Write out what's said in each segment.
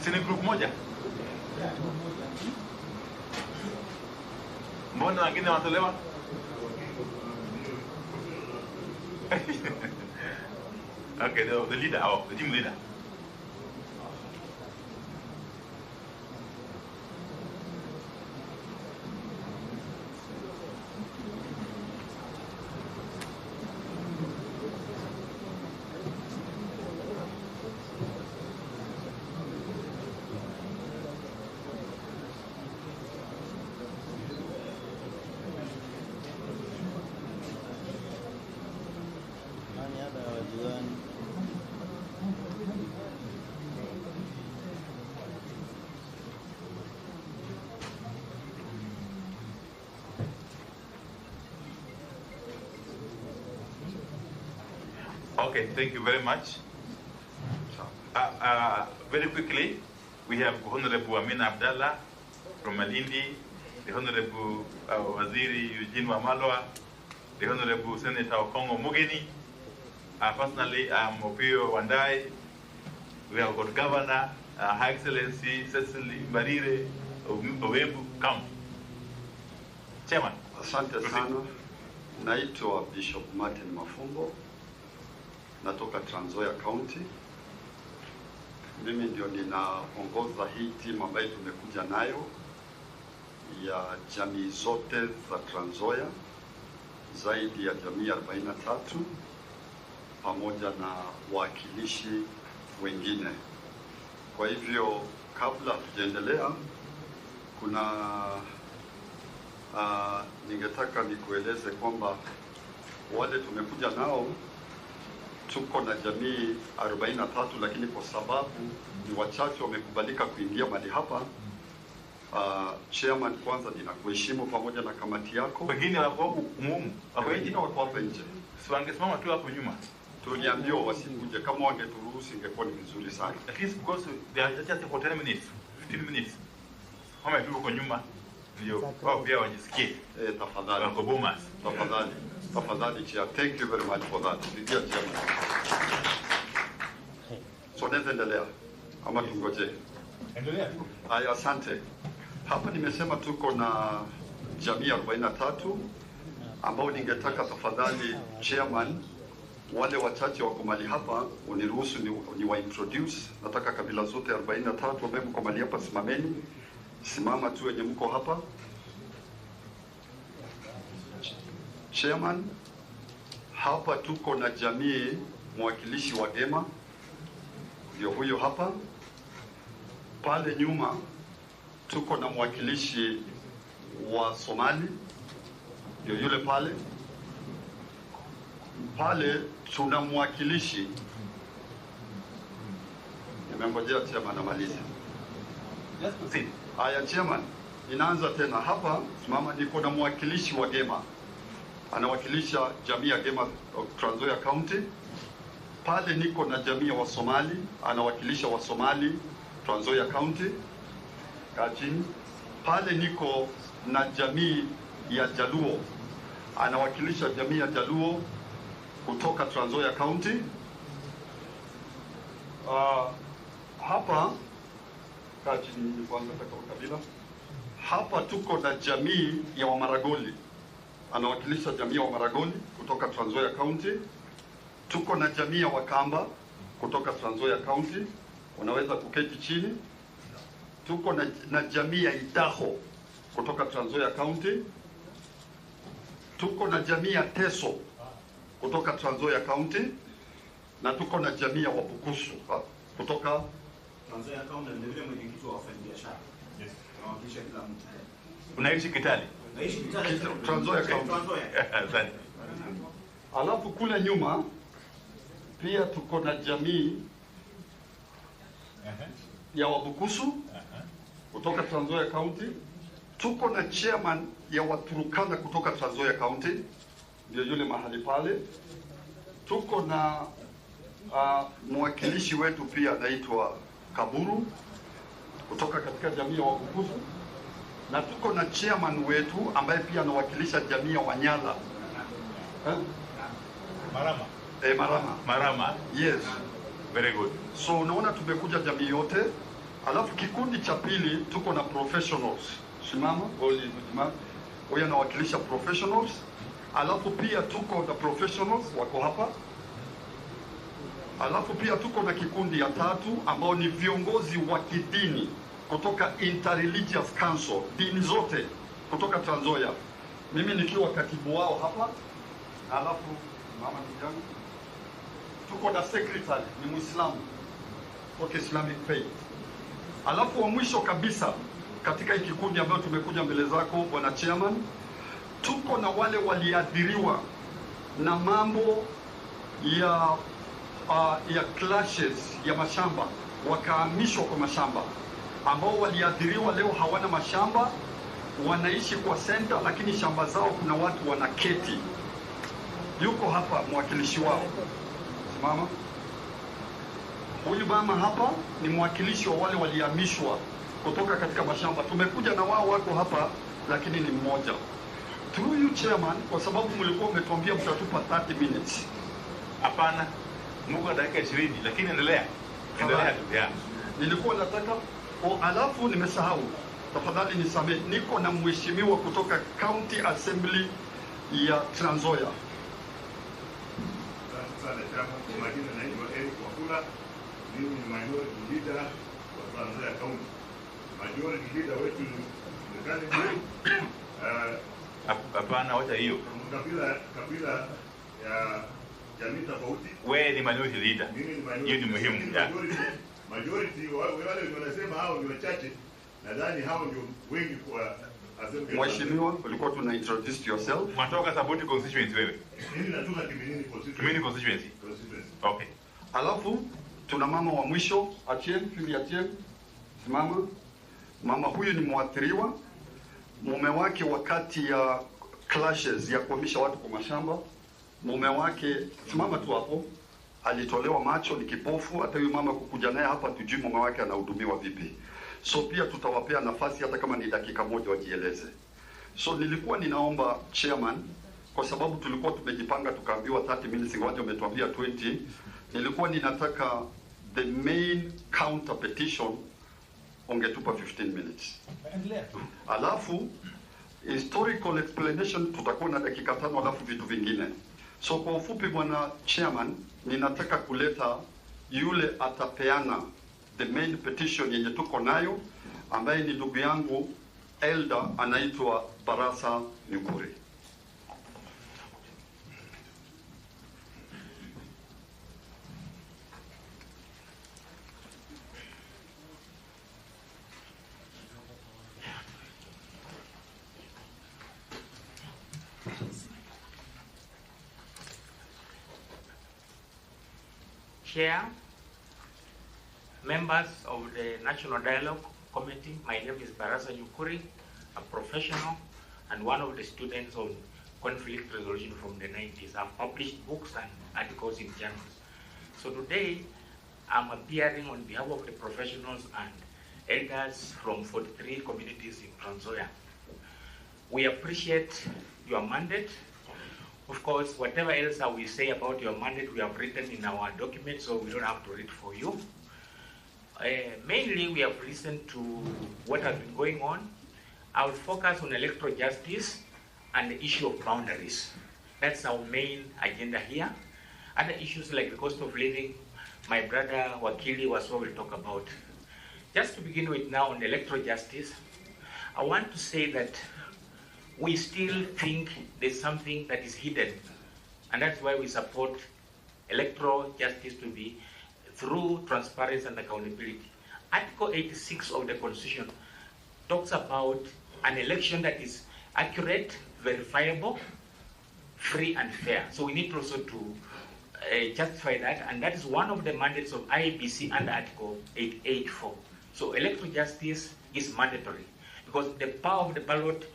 Sini group moja. Mbona wengine wanatolewa? Okay, the leader, the team leader. Okay, thank you very much. Very quickly, we have Honorable Amina Abdallah from Malindi, the Honorable Waziri Eugene Wamalwa, the Honorable Senator Okongo Mugeni. Personally, I'm Opio Wandai. We have got Governor, Her Excellency Cecily Mbarire of Embu County. Chairman. Asante sana. Naitwa Bishop Martin Mafumbo. Natoka Trans-Nzoia County. Mimi ndio ninaongoza hii timu ambayo tumekuja nayo ya jamii zote za Trans-Nzoia, zaidi ya jamii 43 pamoja na wakilishi wengine. Kwa hivyo kabla tujaendelea, kuna ningetaka nikueleze kwamba wale tumekuja nao tuko na jamii 43, lakini kwa sababu ni wachache wamekubalika kuingia mahali hapa, chairman, kwanza ninakuheshimu pamoja na kamati yako. Wengine wako umumu, wengine wako hapa nje. Si wangesimama tu hapo nyuma. Tuliambiwa wasikuje, kama wangeturuhusu ingekuwa ni vizuri sana. At least because they are just for 10 minutes, 15 minutes. Kama tu huko nyuma ndio wao pia wajisikie. Tafadhali. Wako bomas. Tafadhali. Tafadhali chair. Thank you very much for that. Dear chairman. So endelea ama tungoje? Endelea. Haya, asante. Hapa nimesema tuko na jamii 43 ambao ningetaka tafadhali chairman, wale wachache wako mahali hapa uniruhusu ni wa introduce. Nataka kabila zote 43 ambao mko mahali hapa, simameni. Simama tu wenye mko hapa. Chairman, hapa tuko na jamii mwakilishi wa Gema, ndio huyo hapa. Pale nyuma tuko na mwakilishi wa Somali, ndio yule pale. Pale tuna mwakilishi, nimengojea chairman amalize. Yes, proceed. Haya chairman, inaanza tena hapa. Mama, niko na mwakilishi wa Gema, anawakilisha jamii ya Gema Trans-Nzoia County. Pale niko na jamii ya Wasomali, anawakilisha Wasomali Trans-Nzoia County. Kachini. Pale niko na jamii ya Jaluo, anawakilisha jamii ya Jaluo kutoka Trans-Nzoia County. Hapa kachini kwanza kwa kabila. Hapa tuko na jamii ya Wamaragoli, anawakilisha jamii ya Wamaragoli kutoka Trans-Nzoia County. Tuko na jamii ya Wakamba kutoka Trans-Nzoia County, unaweza kuketi chini. Tuko na jamii ya Itaho kutoka Trans-Nzoia County. Tuko na jamii ya Teso kutoka Trans-Nzoia County, na tuko na jamii ya Wabukusu kutoka Trans-Nzoia County. Ndio vile mwenyekiti wa wafanyabiashara. Yes. Anawakilisha kila mtu. Unaishi Kitale? Naishi Kitale, Trans-Nzoia County. Asante. Alafu kule nyuma pia tuko na jamii ya Wabukusu kutoka Trans-Nzoia County. Tuko na chairman ya Waturukana kutoka Trans-Nzoia County, ndio yule mahali pale. Tuko na mwakilishi wetu pia anaitwa Kaburu kutoka katika jamii ya Wabukusu, na tuko na chairman wetu ambaye pia anawakilisha jamii ya Wanyala. Marama. Marama. Marama. Yes. Very good. So unaona tumekuja jamii yote Alafu kikundi cha pili tuko na professionals. Simama, huyu anawakilisha professionals. Alafu pia tuko na professionals wako hapa. Alafu pia tuko na kikundi ya tatu ambao ni viongozi wa kidini kutoka Interreligious Council, dini zote kutoka Trans-Nzoia. Mimi nikiwa katibu wao hapa. Alafu mama ndugu, tuko na secretary ni Muislamu kutoka Islamic Faith. Alafu wa mwisho kabisa katika hii kikundi ambayo tumekuja mbele zako bwana chairman, tuko na wale waliadhiriwa na mambo ya clashes ya mashamba, wakahamishwa kwa mashamba, ambao waliadhiriwa leo hawana mashamba, wanaishi kwa center, lakini shamba zao kuna watu wanaketi. Yuko hapa mwakilishi wao. Simama. Huyu mama hapa ni mwakilishi wa wale walihamishwa kutoka katika mashamba. Tumekuja na wao wako hapa, lakini ni mmoja. Through you chairman, kwa sababu mlikuwa umetuambia mtatupa 30 minutes. Hapana, Mungu dakika 20, lakini endelea. Endelea tu. Yeah. Nilikuwa nataka alafu nimesahau. Tafadhali nisamehe. Niko na mheshimiwa kutoka County Assembly ya Trans-Nzoia. Mimi ni minority leader wa Trans-Nzoia County. Majority leader wetu ni candidate. Hapana, wacha hiyo. Kabila ya jamii tofauti. Wewe ni minority leader. Hiyo ni muhimu. Majority wale wanasema hao ni wachache. Nadhani hao ndio wengi kwa assembly. Mheshimiwa, ulikuwa tuna introduce yourself. Unatoka Saboti constituency wewe? Mimi natoka Kiminini constituency. Kiminini constituency. Okay. Alafu tuna mama wa mwisho, Atieng, Fili Atieng. Simama. Mama huyu ni mwathiriwa. Mume wake wakati ya clashes ya kuhamisha watu kwa mashamba, mume wake, simama tu hapo, alitolewa macho, ni kipofu. Hata huyu mama kukuja naye hapa tujui mume wake anahudumiwa vipi. So pia tutawapea nafasi hata kama ni dakika moja wajieleze. So nilikuwa ninaomba chairman, kwa sababu tulikuwa tumejipanga tukaambiwa 30 minutes, ingawaje umetuambia 20. Nilikuwa ninataka the main counter petition ungetupa 15 minutes. Alafu historical explanation tutakuwa na dakika 5, alafu vitu vingine. So kwa ufupi bwana chairman, ninataka kuleta yule atapeana the main petition yenye tuko nayo, ambaye ni ndugu yangu elder anaitwa Barasa Nyukuri. Chair, members of the National Dialogue Committee, my name is Barasa Nyukuri, a professional and one of the students on conflict resolution from the 90s. I've published books and articles in journals. So today, I'm appearing on behalf of the professionals and elders from 43 communities in Trans-Nzoia. We appreciate your mandate. Of course, whatever else I will say about your mandate, we have written in our document, so we don't have to read for you. Mainly, we have listened to what has been going on. I will focus on electoral justice and the issue of boundaries. That's our main agenda here. Other issues like the cost of living, my brother Wakili Waso will talk about. Just to begin with now on electoral justice, I want to say that we still think there's something that is hidden, and that's why we support electoral justice to be through transparency and accountability. Article 86 of the Constitution talks about an election that is accurate, verifiable, free and fair. So we need also to justify that, and that is one of the mandates of IEBC under Article 884. So electoral justice is mandatory because the power of the ballot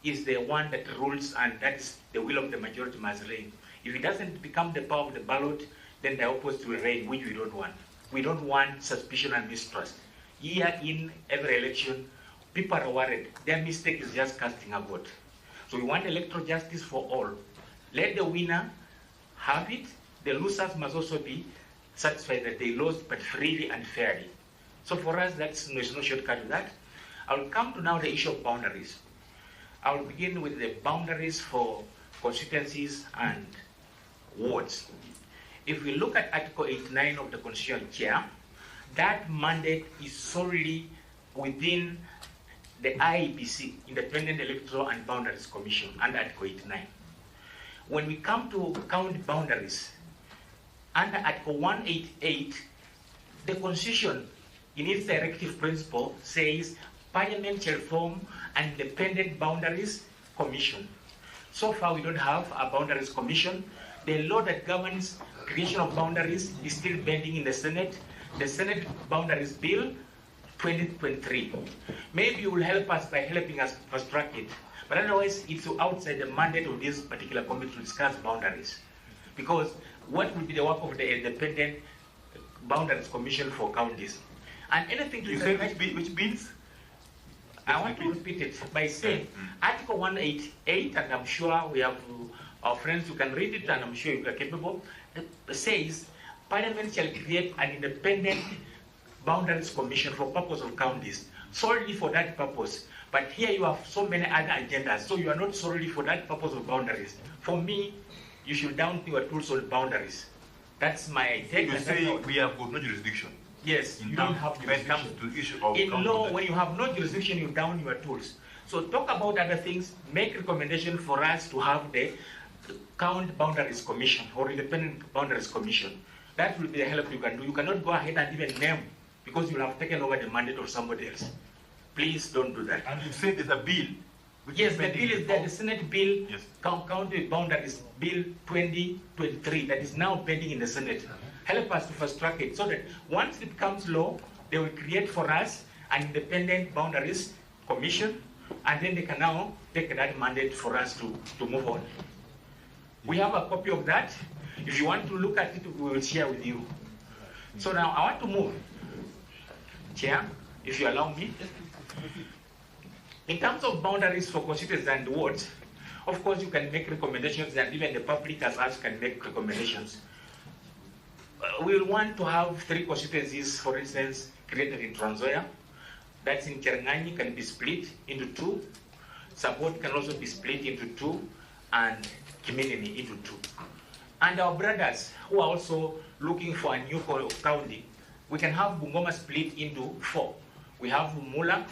is the one that rules, and that is the will of the majority must reign. If it doesn't become the power of the ballot, then the opposite will reign, which we don't want. We don't want suspicion and mistrust. Year in every election, people are worried. Their mistake is just casting a vote. So we want electoral justice for all. Let the winner have it. The losers must also be satisfied that they lost, but freely and fairly. So for us, there's no shortcut to that. I'll come to now the issue of boundaries. I'll begin with the boundaries for constituencies and wards. If we look at Article 89 of the Constitution, Chair, that mandate is solely within the IEBC, Independent Electoral and Boundaries Commission, under Article 89. When we come to county boundaries, under Article 188, the Constitution, in its directive principle, says Parliament shall form an Independent Boundaries Commission. So far, we don't have a Boundaries Commission. The law that governs creation of boundaries is still pending in the Senate. The Senate Boundaries Bill 2023. Maybe you will help us by helping us fast track it. But otherwise, it's outside the mandate of this particular committee to discuss boundaries. Because what will be the work of the Independent Boundaries Commission for counties? And anything to say which bills? I want to repeat it by saying Article 188, and I'm sure we have our friends who can read it, and I'm sure you are capable, says Parliament shall create an Independent Boundaries Commission for purpose of counties, solely for that purpose. But here you have so many other agendas, so you are not solely for that purpose of boundaries. For me, you should down your tools on boundaries. That's my take. You say we have got no jurisdiction. Yes, you don't have when it comes jurisdiction. to the issue of In law, when you have no jurisdiction, you down your tools. So talk about other things, make recommendation for us to have the County Boundaries Commission or Independent Boundaries Commission. That will be the help you can do. You cannot go ahead and even name because you will have taken over the mandate of somebody else. Please don't do that. And you say there's a bill. Yes, the bill is there, the Senate Bill, Yes. County Boundaries Bill 2023, that is now pending in the Senate. Help us to fast track it so that once it becomes law, they will create for us an Independent Boundaries Commission, and then they can now take that mandate for us to move on. We have a copy of that. If you want to look at it, we will share with you. So now I want to move. Chair, if you allow me. In terms of boundaries for constituencies and wards, of course you can make recommendations, and even the public as us can make recommendations. We will want to have 3 constituencies, for instance, created in Trans-Nzoia. That's in Cherangani, can be split into 2. Support can also be split into 2, and Kiminini into 2. And our brothers who are also looking for a new county, we can have Bungoma split into 4. We have Mula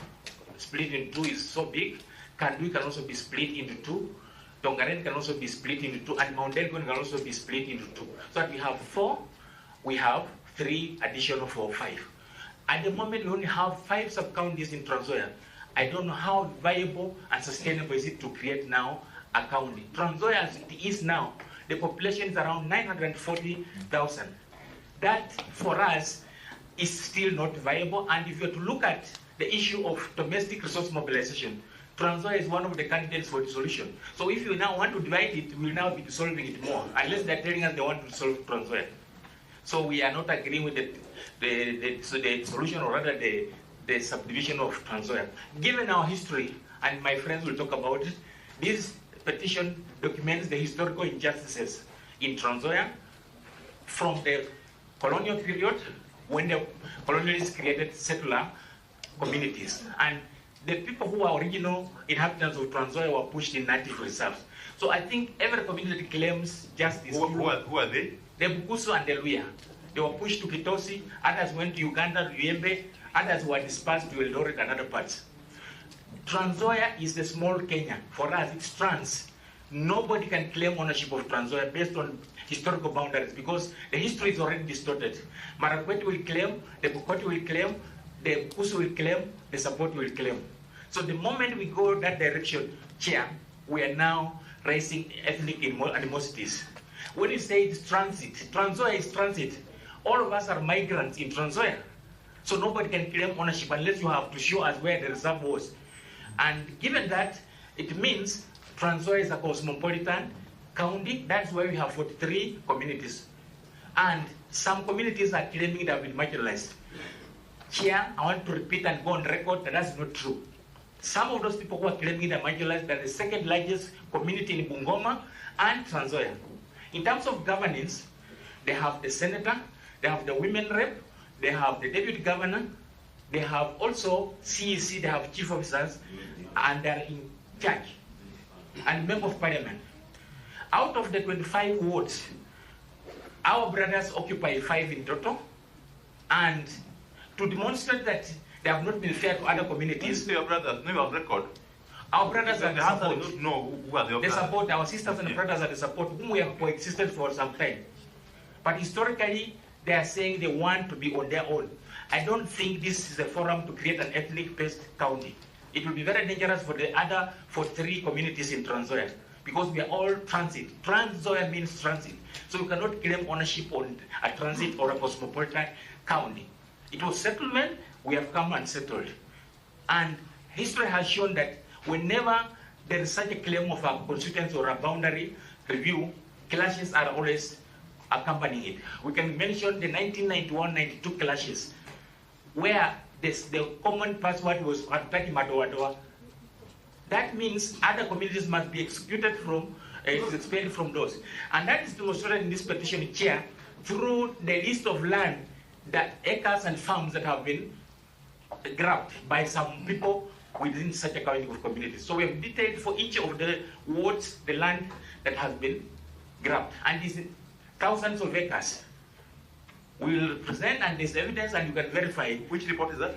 split into 2, is so big. Kandui can also be split into 2. Tongaren can also be split into 2, and Mount Elgon can also be split into 2. So that we have 4, we have 3 additional for 5. At the moment, we only have 5 sub-counties in Trans-Nzoia. I don't know how viable and sustainable is it to create now a county. Trans-Nzoia as it is now, the population is around 940,000. That, for us, is still not viable. And if you are to look at the issue of domestic resource mobilization, Trans-Nzoia is one of the candidates for dissolution. So if you now want to divide it, we will now be dissolving it more, unless they're telling us they want to dissolve Trans-Nzoia. So we are not agreeing with the solution, or rather the subdivision of Trans-Nzoia. Given our history, and my friends will talk about it, this petition documents the historical injustices in Trans-Nzoia from the colonial period, when the colonialists created settler communities. And the people who are original inhabitants of Trans-Nzoia were pushed in native reserves. So I think every community claims justice. Who are they? The Bukusu and the Luya. They were pushed to Kitosi, others went to Uganda, Luyembe, others were dispersed to Eldoret and other parts. Trans-Nzoia is the small Kenya. For us, it's trans. Nobody can claim ownership of Trans-Nzoia based on historical boundaries because the history is already distorted. Marakwet will claim, the Bukoti will claim, the Bukusu will claim, the Sapoti will claim. So the moment we go that direction, Chair, we are now raising ethnic animosities. When you say it's transit, Trans-Nzoia is transit. All of us are migrants in Trans-Nzoia. So nobody can claim ownership unless you have to show us where the reserve was. And given that, it means Trans-Nzoia is a cosmopolitan county. That's why we have 43 communities. And some communities are claiming they have been marginalized. Here, I want to repeat and go on record that that's not true. Some of those people who are claiming they're marginalized, they're the second largest community in Bungoma and Trans-Nzoia. In terms of governance, they have the senator, they have the women rep, they have the deputy governor, They have also CEC, they have chief officers, and they're in charge, and member of parliament. Out of the 25 wards, our brothers occupy 5 in total, and to demonstrate that they have not been fair to other communities. Your brothers, no, your record. Our brothers are the support. Don't know who are the They support, our sisters and brothers are the support, whom we have coexisted for some time. But historically, they are saying they want to be on their own. I don't think this is a forum to create an ethnic-based county. It will be very dangerous for the other 43 communities in Trans-Nzoia, because we are all transit. Trans-Nzoia means transit. So we cannot claim ownership on a transit or a cosmopolitan county. It was settlement, we have come and settled. And history has shown that whenever there is such a claim of a constituency or a boundary review, clashes are always accompanying it. We can mention the 1991-92 clashes, where the common password was Hatutaki Madoadoa. That means other communities must be executed from, expelled from those. And that is demonstrated in this petition chair through the list of land, that acres and farms that have been grabbed by some people within such a kind of community. So we have detailed for each of the wards the land that has been grabbed. And these thousands of acres. We will present, and there's evidence, and you can verify. Which report is that?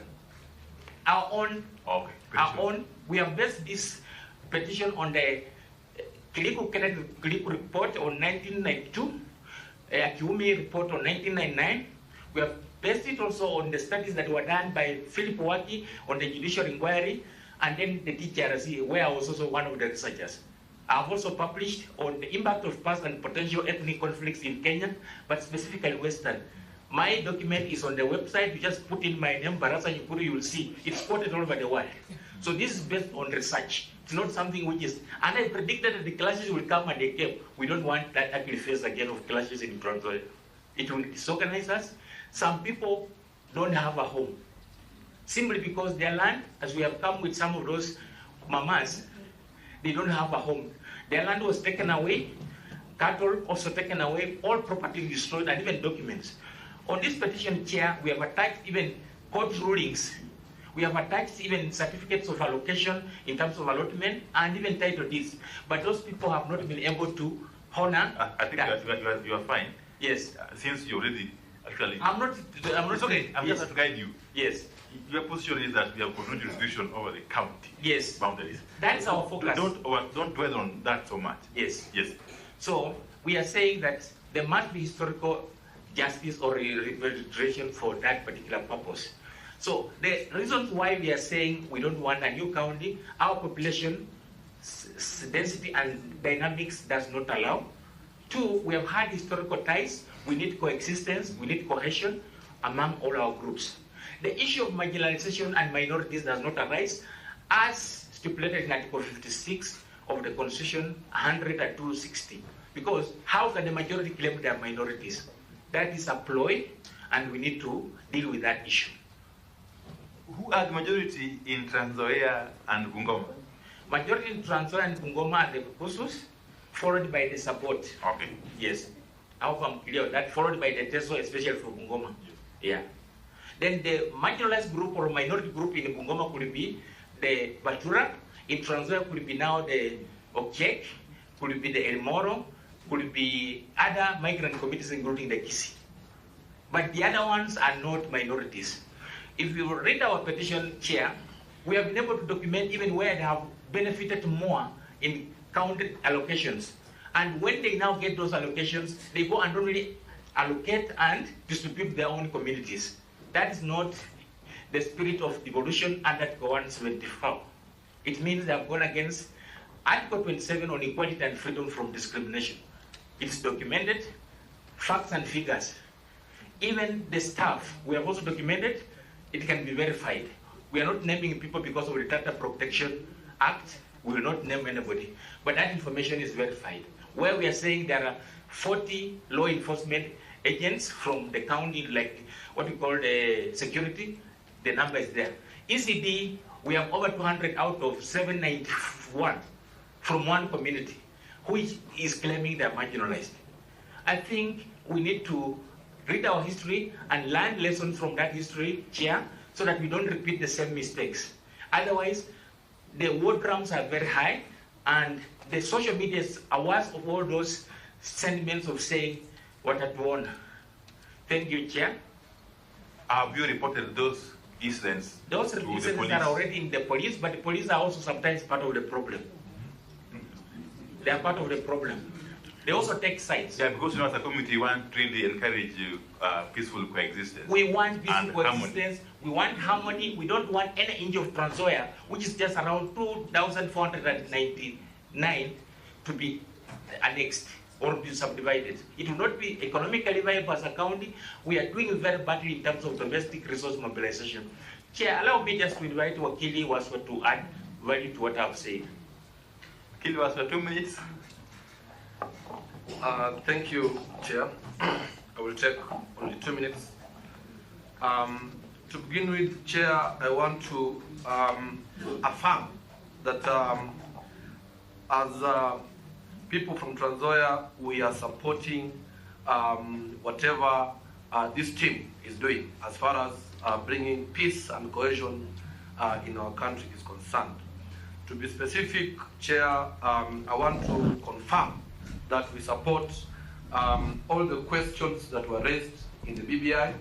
Our own. Okay. Our own. We have based this petition on the Kiliku report on 1992, a Kiumi report on 1999. We have based it also on the studies that were done by Philip Waki on the judicial inquiry, and then the TRC, where I was also one of the researchers. I've also published on the impact of past and potential ethnic conflicts in Kenya, but specifically Western. My document is on the website. You just put in my name, Barasa Nyukuru, you will see. It's quoted all over the world. So this is based on research. It's not something which is, and I predicted that the clashes will come, and they came. We don't want that ugly face again of clashes in Trans-Nzoia. It will disorganize us. Some people don't have a home, simply because their land, as we have come with some of those mamas, they don't have a home. Their land was taken away, cattle also taken away, all property destroyed, and even documents. On this petition chair, we have attached even court rulings. We have attached even certificates of allocation in terms of allotment, and even title deeds. But those people have not been able to honor I think that. You are fine. Yes. Since you already actually. I'm not. It's okay. I'm yes. just to guide you. Yes. Your position is that we have continued jurisdiction over the county. Yes. Boundaries. That's our focus. Don't dwell on that so much. Yes. Yes. So we are saying that there must be historical justice or repatriation for that particular purpose. So the reasons why we are saying we don't want a new county, our population density and dynamics does not allow. 2, we have had historical ties. We need coexistence. We need cohesion among all our groups. The issue of marginalization and minorities does not arise as stipulated in Article 56 of the Constitution 100 and 260. Because how can the majority claim they are minorities? That is a ploy, and we need to deal with that issue. Who are the majority in Trans-Nzoia and Bungoma? Majority in Trans-Nzoia and Bungoma are the Kusus, followed by the support. Okay. Yes. I hope I'm clear on that, followed by the Teso, especially for Bungoma. Yeah. Then the marginalized group or minority group in Bungoma could be the Batura, in Trans-Nzoia could be now the Okek, could be the El Moro, could be other migrant communities including the Kisi. But the other ones are not minorities. If you read our petition chair, we have been able to document even where they have benefited more in county allocations. And when they now get those allocations, they go and don't really allocate and distribute their own communities. That is not the spirit of devolution under Article 174. It means they have gone against Article 27 on equality and freedom from discrimination. It's documented, facts and figures. Even the staff, we have also documented, it can be verified. We are not naming people because of the Data Protection Act. We will not name anybody. But that information is verified. Where we are saying there are 40 law enforcement agents from the county, like what we call the security, the number is there. ECD, we have over 200 out of 791 from one community, which is claiming they are marginalized. I think we need to read our history and learn lessons from that history, Chair, so that we don't repeat the same mistakes. Otherwise, the word rounds are very high, and the social media is aware of all those sentiments of saying what had won. Thank you, Chair. Have you reported those incidents? Those incidents are already in the police, but the police are also sometimes part of the problem. They are part of the problem. They also take sides. Yeah, because as a community, we want to really encourage peaceful coexistence. We want peaceful coexistence. Harmony. We want harmony. We don't want any inch of Trans-Nzoia, which is just around 2,499, to be annexed or be subdivided. It will not be economically viable as a county. We are doing very badly in terms of domestic resource mobilization. Chair, allow me just to invite Wakili Waswa to add value to what I've said. Wakili Waswa, 2 minutes. Thank you, Chair. I will take only 2 minutes. To begin with, Chair, I want to affirm that as people from Trans-Nzoia, we are supporting whatever this team is doing as far as bringing peace and cohesion in our country is concerned. To be specific, Chair, I want to confirm that we support all the questions that were raised in the BBI.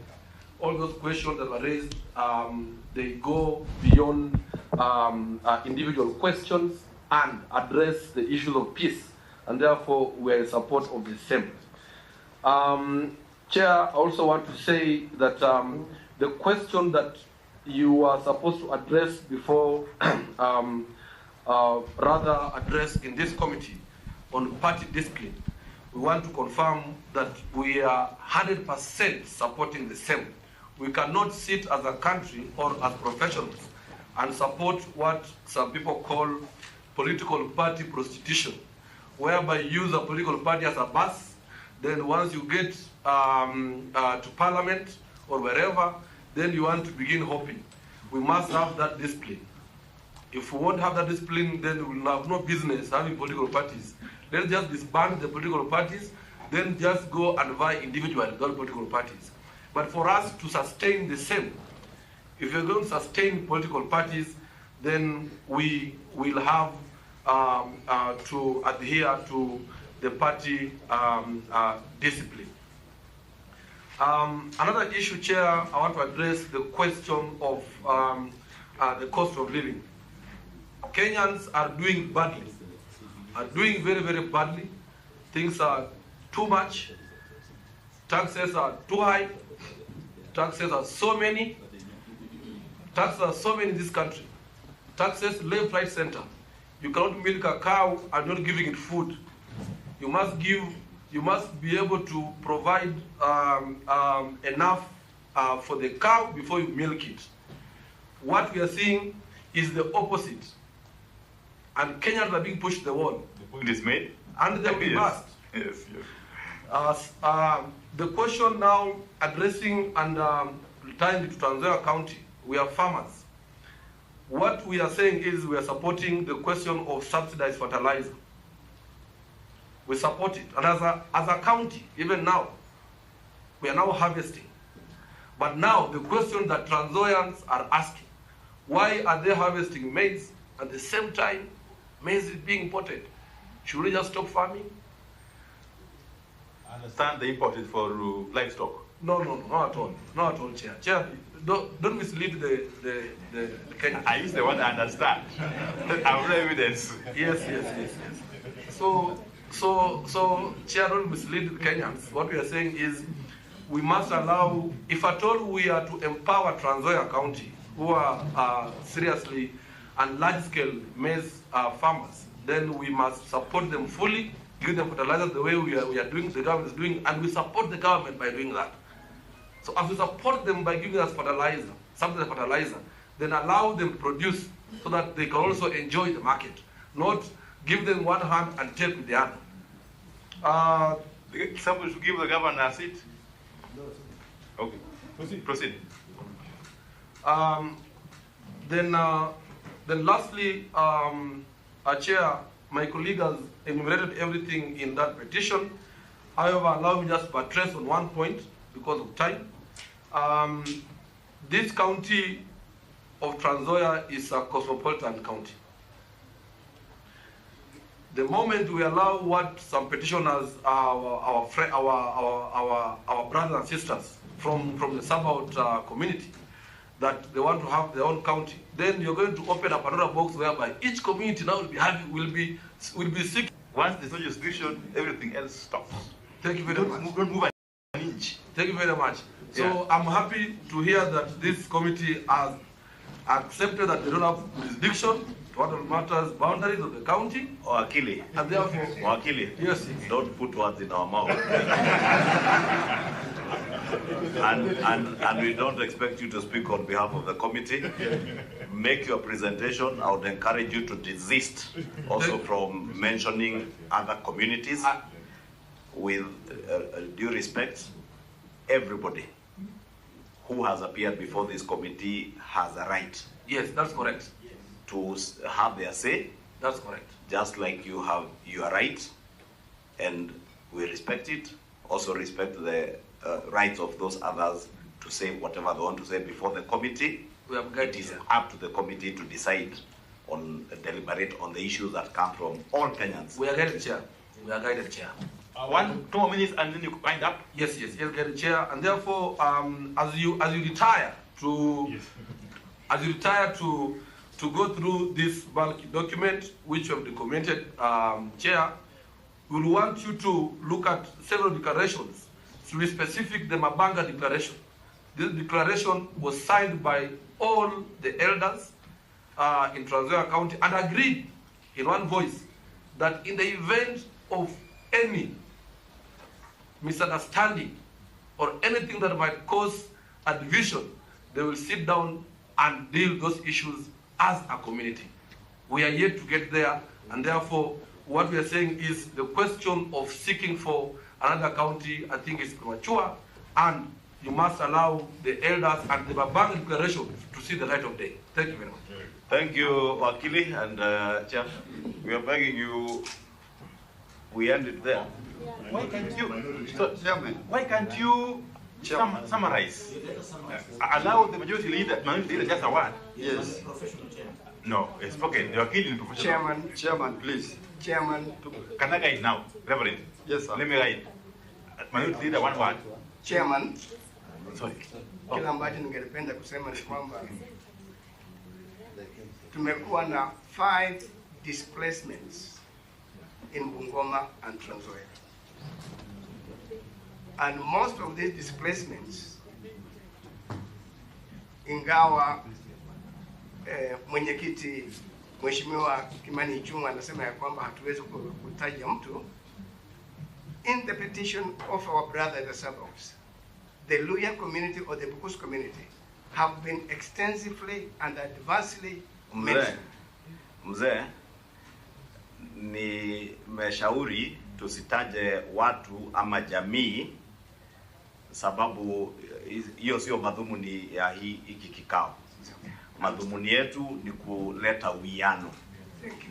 All those questions that were raised, they go beyond individual questions and address the issues of peace, and therefore we are in support of the same. Chair, I also want to say that the question that you are supposed to address before, rather addressed in this committee on party discipline, we want to confirm that we are 100% supporting the same. We cannot sit as a country or as professionals and support what some people call political party prostitution, whereby you use a political party as a bus, then once you get to parliament or wherever, then you want to begin hoping. We must have that discipline. If we won't have that discipline, then we will have no business having political parties. Let's just disband the political parties, then just go and vie individually with all political parties. But for us to sustain the same, if we're going to sustain political parties, then we will have to adhere to the party discipline. Another issue, Chair, I want to address the question of the cost of living. Kenyans are doing badly, are doing very, very badly. Things are too much. Taxes are too high. Taxes are so many. Taxes are so many in this country. Taxes left, right, center. You cannot milk a cow and not giving it food. You must be able to provide enough for the cow before you milk it. What we are seeing is the opposite. And Kenyans are being pushed to the wall. The point is made. And they will be bust. Yes, yes. The question now addressing and tying to Trans-Nzoia County, we are farmers. What we are saying is we are supporting the question of subsidized fertilizer. We support it. And as a county, even now, we are now harvesting. But now the question that Trans-Nzoians are asking, why are they harvesting maize at the same time maize is being imported? Should we just stop farming? I understand the import is for livestock. No, not at all. Not at all, Chair. Chair, don't mislead the Kenyans. I use the word understand. I have evidence. Yes. So, Chair, don't mislead the Kenyans. What we are saying is we must allow, if at all we are to empower Trans-Nzoia County, who are seriously and large-scale maize farmers, then we must support them fully, give them fertilizer the way we are doing, the government is doing, and we support the government by doing that. So as we support them by giving us fertilizer, subsidized fertilizer, then allow them to produce so that they can also enjoy the market, not give them one hand and take with the other. Somebody should give the governor a seat. No. Okay. Proceed. Then lastly, Chair, my colleague has enumerated everything in that petition. However, allow me just to address on one point because of time. this county of Trans-Nzoia is a cosmopolitan county. The moment we allow what some petitioners, our brothers and sisters from the South community, that they want to have their own county, then you're going to open up another box whereby each community now will be seeking. Once there's no jurisdiction, everything else stops. Thank you very much. Don't move an inch. Thank you very much. So I'm happy to hear that this committee has accepted that they don't have jurisdiction to what matters boundaries of the county. Wakili. And therefore, Wakili. Yes. Don't put words in our mouth. and we don't expect you to speak on behalf of the committee. Make your presentation. I would encourage you to desist also from mentioning other communities. With due respect, everybody who has appeared before this committee has a right. Yes, that's correct. To have their say. That's correct. Just like you have your right, and we respect it. Also respect the rights of those others to say whatever they want to say before the committee. It is up to the committee to decide on, deliberate on the issues that come from all Kenyans. We are guided, Chair. We are guided, Chair. 2 more minutes and then you wind up. Yes, guided, Chair. And therefore, as you retire to go through this bulk document which you have documented, Chair, we will want you to look at several declarations. To be specific, the Mabanga Declaration. This declaration was signed by all the elders in Trans-Nzoia County and agreed in one voice that in the event of any misunderstanding or anything that might cause a division, they will sit down and deal those issues as a community. We are yet to get there, and therefore what we are saying is the question of seeking for another county, I think, is premature, and you must allow the elders and the Mabanga Declaration to see the light of day. Thank you very much. Thank you, Wakili, and Chair. We are begging you, we end it there. Why can't you, why can't you summarize? Allow the majority leader, just a word. Yes. No, it's okay. The Wakili is professional. Chairman, please. Chairman. Can I guide now, Reverend? Yes, sir. Let me guide. Majority leader, one word. Chairman. Sorry. Kila ambacho ningependa kusema ni kwamba tumekuwa na 5 displacements in Bungoma and Trans-Nzoia. And most of these displacements, ingawa mwenyekiti Mheshimiwa Kimani Ichung'wa anasema ya kwamba hatuwezi kutaja mtu, in the petition of our brother in the suburbs, the Luya community or the Bukus community have been extensively and adversely mentioned. Mzee, nimeshauri tusitaje watu ama jamii, sababu hiyo sio madhumuni ya hiki kikao. Madhumuni yetu ni kuleta uwiano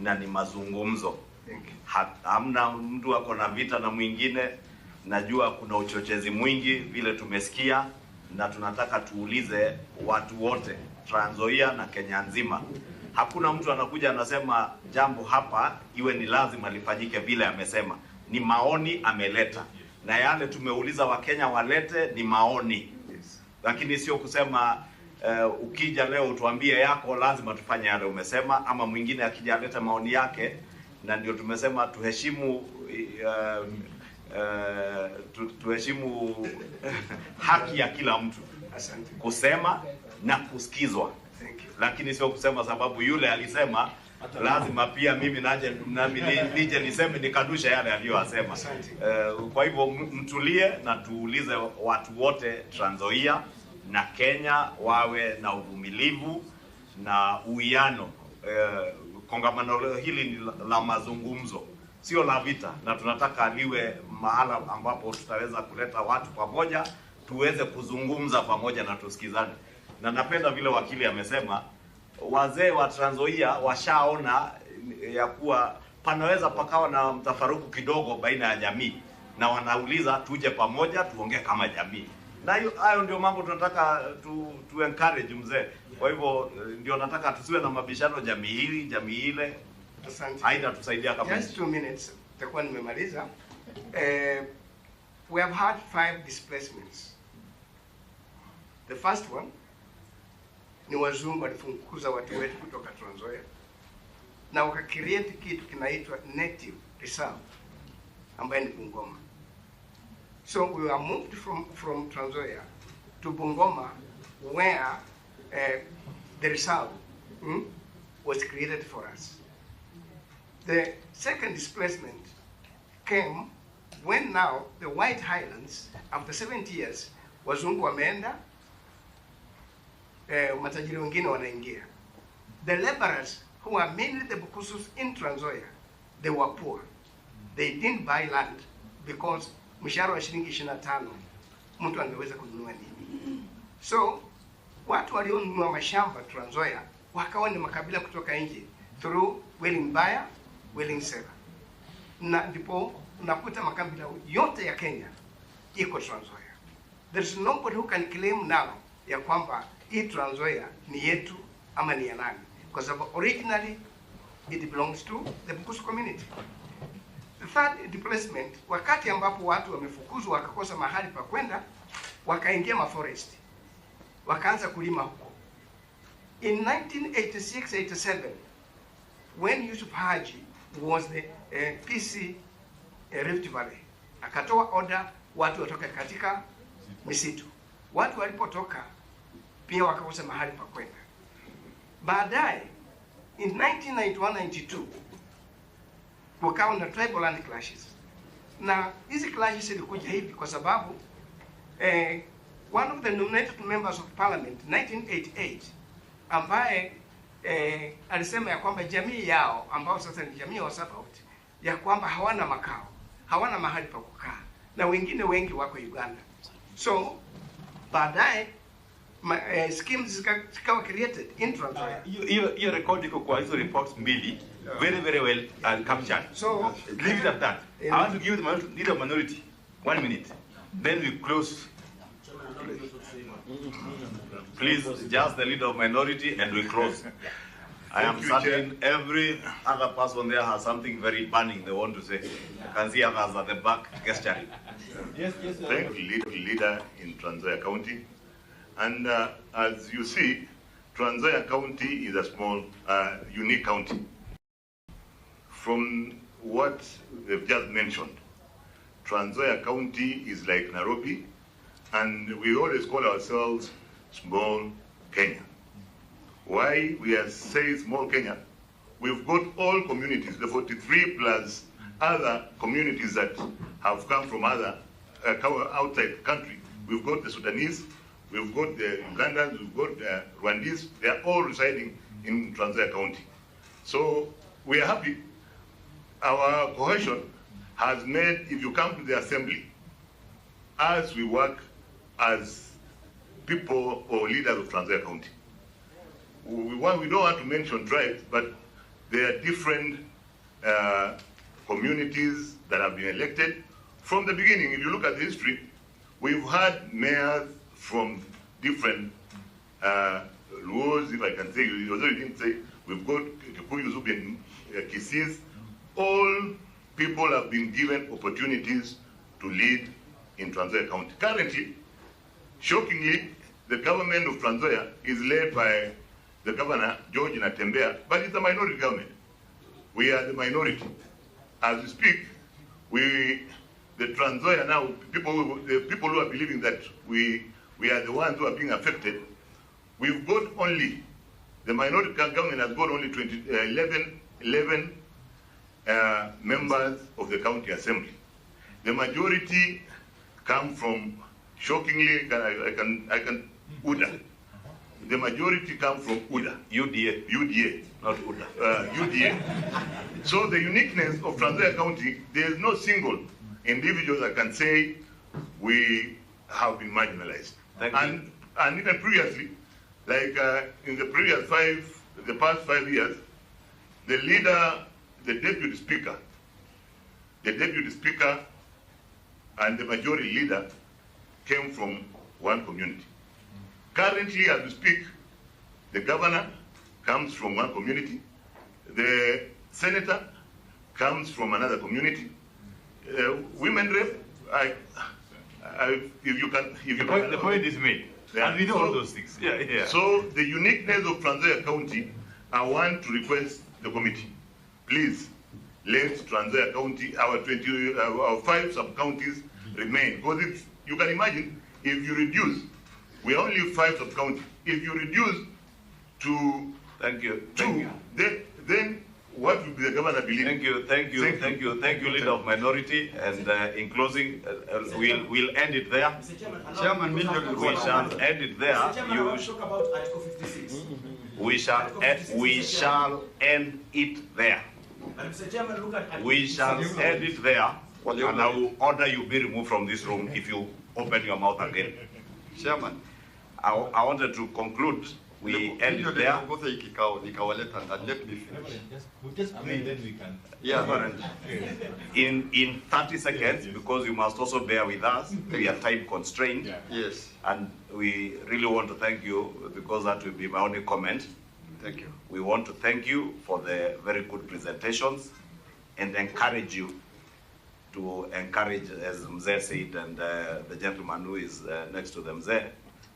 na ni mazungumzo. Hamna mtu ako na vita na mwingine. Najua kuna uchochezi mwingi vile tumesikia, na tunataka tuulize watu wote Trans-Nzoia na Kenya nzima. Hakuna mtu anakuja anasema jambo hapa iwe ni lazima lifanyike vile amesema. Ni maoni ameleta. Na yale tumeuliza Wakenya walete ni maoni. Lakini sio kusema ukija leo tuambie yako lazima tufanye yale umesema, ama mwingine akija aleta maoni yake. Na ndio tumesema tuheshimu tuheshimu haki ya kila mtu kusema na kusikizwa. Lakini sio kusema sababu yule alisema lazima pia mimi nije niseme nikadusha yale aliyosema. Kwa hivyo mtulie na tuulize watu wote Trans-Nzoia na Kenya wawe na uvumilivu na uwiano. Kongamano hili ni la mazungumzo, sio la vita, na tunataka liwe mahala ambapo tutaweza kuleta watu pamoja, tuweze kuzungumza pamoja na tusikizane. Na napenda vile wakili amesema wazee wa Trans-Nzoia washaona ya kuwa panaweza pakawa na mtafaruku kidogo baina ya jamii, na wanauliza tuje pamoja tuongee kama jamii. Na hayo ndio mambo tunataka tu encourage mzee. Kwa hivyo ndio nataka tusiwe na mabishano jamii hili, jamii ile. Asante. Haina tusaidia kabisa. Just 2 minutes, takuwa nimemaliza. We have had 5 displacements. The first one ni wazungu walifukuza watu wetu kutoka Trans-Nzoia na wakacreate kitu kinaitwa native reserve ambayo ni Bungoma. So we were moved from Trans-Nzoia to Bungoma where the reserve was created for us. The second displacement came when now the White Highlands, after 70 years, wazungu wameenda, matajiri wengine wanaingia. The laborers who are mainly the Bukusus in Trans-Nzoia, they were poor. They didn't buy land because mshahara wa shilingi 25 mtu angeweza kununua nini? So watu walionunua mashamba Trans-Nzoia wakawa ni makabila kutoka nje through Willing Buyer, Willing Seller. Na ndipo unakuta makabila yote ya Kenya iko Trans-Nzoia. There's nobody who can claim now ya kwamba hii Trans-Nzoia ni yetu ama ni ya nani, kwa sababu originally it belongs to the Bukusu community. The third displacement, wakati ambapo watu wamefukuzwa wakakosa mahali pa kwenda, wakaingia maforest, wakaanza kulima huko. In 1986-87, when Yusuf Haji was the PC Rift Valley, akatoa order watu watoke katika misitu. Watu walipotoka pia wakakosa mahali pa kwenda. Baadaye in 1991-92 kukawa na tribal land clashes. Na hizi clashes zilikuja hivi kwa sababu one of the nominated members of parliament 1988 ambaye alisema ya kwamba jamii yao ambao sasa ni jamii ya Wasabaot ya kwamba hawana makao, hawana mahali pa kukaa, na wengine wengi wako Uganda. So baadaye schemes zikawa created in Trans-Nzoia. Hiyo record iko kwa hizo reports mbili, very well captured. So leave it at that. I want to give the leader of minority 1 minute, then we close. Please, just the leader of minority and we close. I am certain every other person there has something very burning they want to say. You can see others at the back gesturing. Yes. Thank you, leader in Trans-Nzoia County. And as you see, Trans-Nzoia County is a small, unique county. From what they've just mentioned, Trans-Nzoia County is like Nairobi, and we always call ourselves small Kenya. Why we are saying small Kenya? We've got all communities, the 43 plus other communities that have come from other outside the country. We've got the Sudanese, we've got the Ugandans, we've got the Rwandese. They are all residing in Trans-Nzoia County. So we are happy. Our cohesion has made, if you come to the assembly, as we work as people or leaders of Trans-Nzoia County. We don't want to mention tribes, but there are different communities that have been elected. From the beginning, if you look at the history, we've had mayors from different laws, if I can say, although you didn't say, we've got Kikuyu, Zubi, and Kisis. All people have been given opportunities to lead in Trans-Nzoia County. Currently, shockingly, the government of Trans-Nzoia is led by the governor, George Natembea, but it's a minority government. We are the minority. As we speak, the Trans-Nzoia now, the people who are believing that we are the ones who are being affected, we've got only, the minority government has got only 11 members of the county assembly. The majority come from, shockingly, I can UDA. The majority come from UDA. UDA, not UDA. UDA. So the uniqueness of Trans-Nzoia County, there is no single individual that can say we have been marginalized. And even previously, like in the past 5 years, the leader, the deputy speaker and the majority leader came from one community. Currently, as we speak, the governor comes from one community, the senator comes from another community, women rep, The point is made. Yeah. And we know all those things. Yeah. So the uniqueness of Trans-Nzoia County, I want to request the committee, please, let Trans-Nzoia County, our 5 sub-counties remain. Because if you can imagine, if you reduce, we are only 5 sub-counties. If you reduce to Thank you. 2, then what will be the governor believe? Thank you, leader of minority. And in closing, we'll end it there. Mr. Chairman, Chairman, We shall end it there. Mr. Chairman, I want to talk about Article 56. We shall end it there. And Mr. Chairman, look at Article We shall 56. end it there. And I will order you be removed from this room if you open your mouth again. Chairman, I wanted to conclude. We end it there. and let me finish. We'll just play, then we can. Yeah. In 30 seconds, because you must also bear with us, we are time constrained. Yeah. Yes. And we really want to thank you, because that will be my only comment. Thank you. We want to thank you for the very good presentations and encourage you to encourage, as Mzee said, and the gentleman who is next to the Mzee,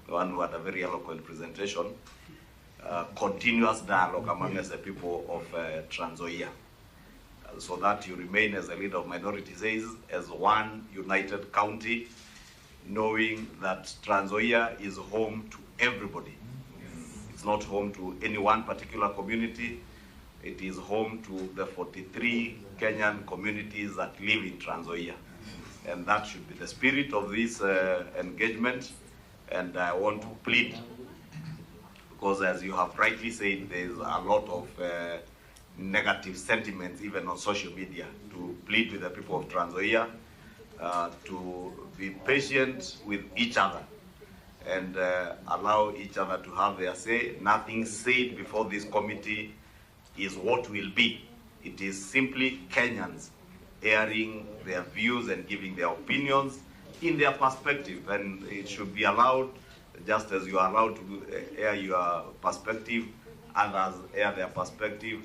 the one who had a very eloquent presentation, continuous dialogue among us, the people of Trans-Nzoia, so that you remain, as the leader of minority says, as one united county, knowing that Trans-Nzoia is home to everybody. It's not home to any one particular community. It is home to the 43 Kenyan communities that live in Trans-Nzoia. And that should be the spirit of this engagement. And I want to plead, because as you have rightly said, there's a lot of negative sentiments even on social media, to plead with the people of Trans-Nzoia to be patient with each other and allow each other to have their say. Nothing said before this committee is what will be. It is simply Kenyans airing their views and giving their opinions in their perspective, and it should be allowed, just as you are allowed to air your perspective, others air their perspective.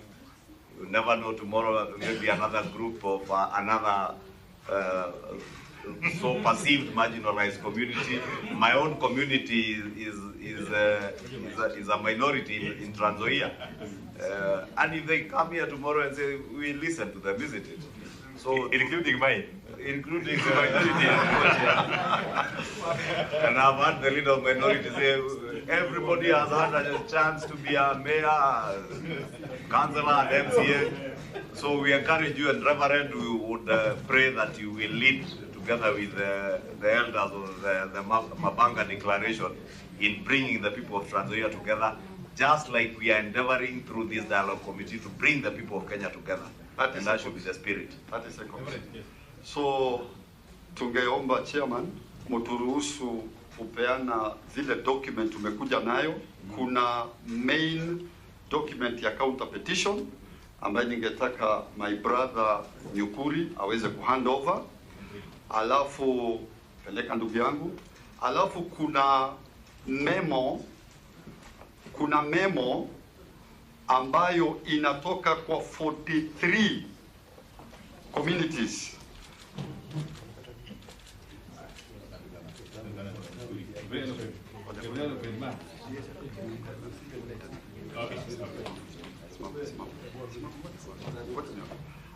You never know, tomorrow maybe another group of another so perceived marginalized community. My own community is a minority in Trans-Nzoia. And if they come here tomorrow and say, we listen to them, isn't it? So, Including mine. Including the minority. And I've had the leader of minority say, everybody has had a chance to be a mayor, councillor, and MCA. So we encourage you, and Reverend, we would pray that you will lead together with the elders of the Mabanga Declaration in bringing the people of Trans-Nzoia together, just like we are endeavoring through this dialogue committee to bring the people of Kenya together. And that should be the spirit. 30 seconds. So, tungeomba chairman, muturuhusu kupeana zile document umekuja nayo. Kuna main document ya counter petition ambayo ningetaka my brother Nyukuri aweze kuhand over. Alafu peleka ndugu yangu. Alafu kuna memo ambayo inatoka kwa 43 communities.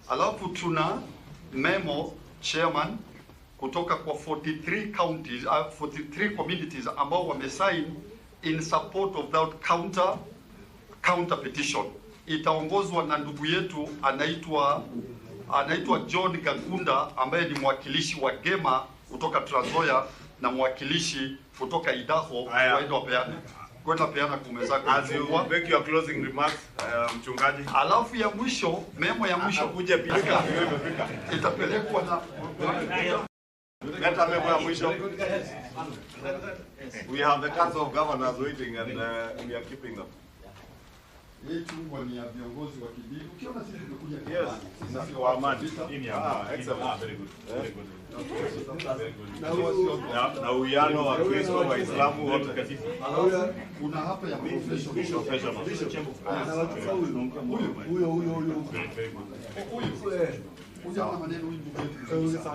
Alafu tuna memo chairman kutoka kwa 43 counties, 43 communities ambao wamesign in support of that counter petition. Itaongozwa na ndugu yetu anaitwa John Gagunda ambaye ni mwakilishi wa Gema kutoka Trans-Nzoia na mwakilishi kutoka Idaho. Kwenda peana kumezako. As you make your closing remarks, mchungaji. Alafu ya mwisho, memo ya mwisho kuja pika. Itapelekwa na Leta memo ya mwisho. We have the Council of Governors waiting, and we are keeping them. yetu ni ya viongozi wa kidini. Ukiona sisi tumekuja kwa amani. Excellent. Very good. Na uwiano wa Kristo wa Islamu wote katika. Kuna hapa ya professional.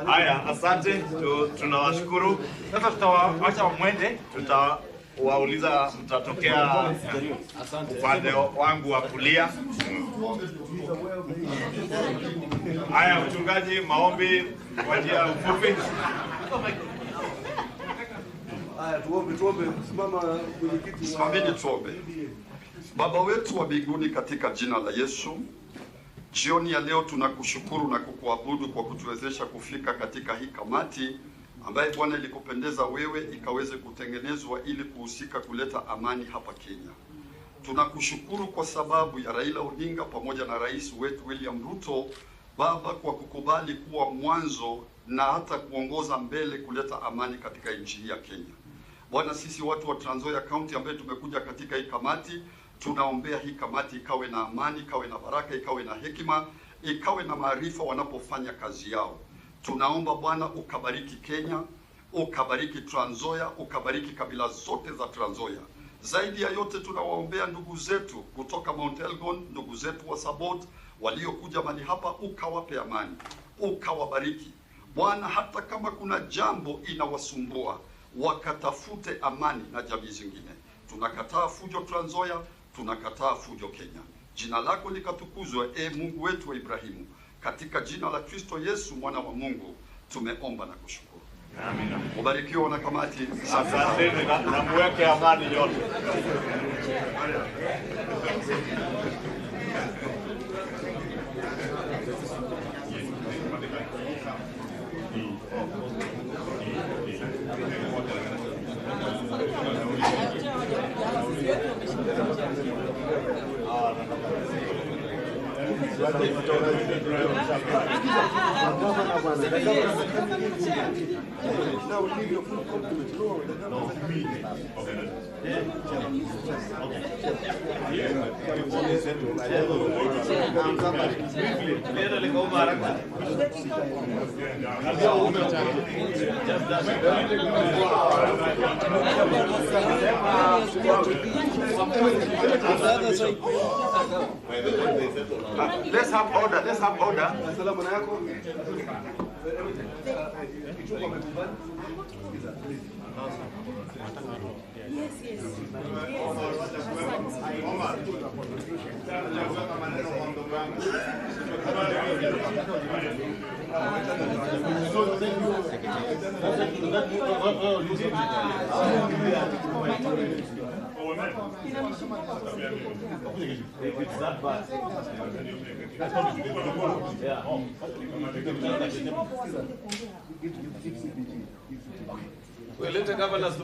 Haya, asante, tunawashukuru. Sasa tutawaacha mwende, tutawauliza, mtatokea upande wangu wa kulia. Haya, mchungaji, maombi kwa njia mfupi. Haya, tuombe, simama mwenyekiti. Simameni tuombe. Baba wetu wa mbinguni, katika jina la Yesu, jioni ya leo tunakushukuru na kukuabudu kwa kutuwezesha kufika katika hii kamati ambaye Bwana ilikupendeza wewe ikaweze kutengenezwa ili kuhusika kuleta amani hapa Kenya. Tunakushukuru kwa sababu ya Raila Odinga pamoja na rais wetu William Ruto, Baba, kwa kukubali kuwa mwanzo na hata kuongoza mbele kuleta amani katika nchi hii ya Kenya. Bwana, sisi watu wa Trans-Nzoia County ambaye tumekuja katika hii kamati, tunaombea hii kamati ikawe na amani, ikawe na baraka, ikawe na hekima, ikawe na maarifa wanapofanya kazi yao. Tunaomba Bwana ukabariki Kenya, ukabariki Trans-Nzoia, ukabariki kabila zote za Trans-Nzoia. Zaidi ya yote tunawaombea ndugu zetu kutoka Mount Elgon, ndugu zetu wa Sabot waliokuja mali hapa, ukawape amani, ukawabariki. Bwana, hata kama kuna jambo inawasumbua, wakatafute amani na jamii zingine. Tunakataa fujo Trans-Nzoia, tunakataa fujo Kenya. Jina lako likatukuzwe, Mungu wetu wa Ibrahimu. Katika jina la Kristo Yesu mwana wa Mungu tumeomba na kushukuru. Amina. Ubarikiwe wanakamati. Asante na muweke amani yote. Let's have order. Let's have order. Yes, yes. It's that bad. Welete governors